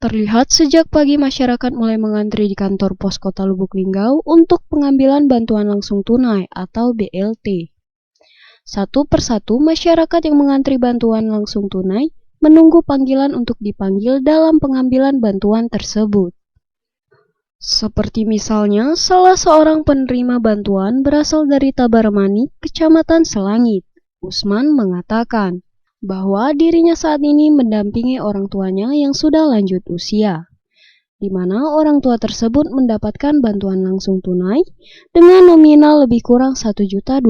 Terlihat sejak pagi masyarakat mulai mengantri di kantor pos Kota Lubuk Linggau untuk pengambilan bantuan langsung tunai atau BLT. Satu persatu masyarakat yang mengantri bantuan langsung tunai menunggu panggilan untuk dipanggil dalam pengambilan bantuan tersebut. Seperti misalnya, salah seorang penerima bantuan berasal dari Tabarmani, Kecamatan Selangit. Usman mengatakan bahwa dirinya saat ini mendampingi orang tuanya yang sudah lanjut usia, di mana orang tua tersebut mendapatkan bantuan langsung tunai dengan nominal lebih kurang Rp1.200.000.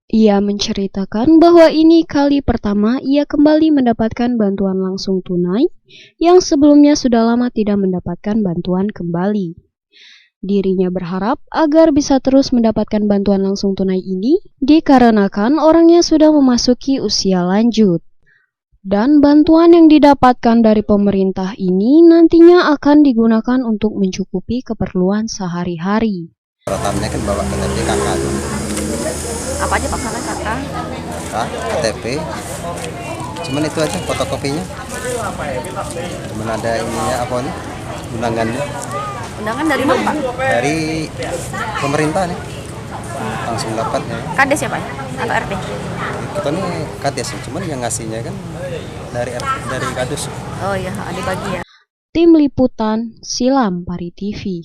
Ia menceritakan bahwa ini kali pertama ia kembali mendapatkan bantuan langsung tunai yang sebelumnya sudah lama tidak mendapatkan bantuan kembali. Dirinya berharap agar bisa terus mendapatkan bantuan langsung tunai ini dikarenakan orangnya sudah memasuki usia lanjut. Dan bantuan yang didapatkan dari pemerintah ini nantinya akan digunakan untuk mencukupi keperluan sehari-hari. Rotannya kan bawa KTP kakak tuh. Apa aja Pak kakak? KTP. Cuman itu aja fotokopinya. Cuman ada ininya apa nih? Undangannya. Undangan dari mana Pak? Dari pemerintah nih. Langsung dapat ya. Kades ya Pak? Atau RT? Kita nih kades, cuman yang ngasihnya kan dari Kadus. Oh iya, dibagi ya. Tim Liputan Silam Pari TV.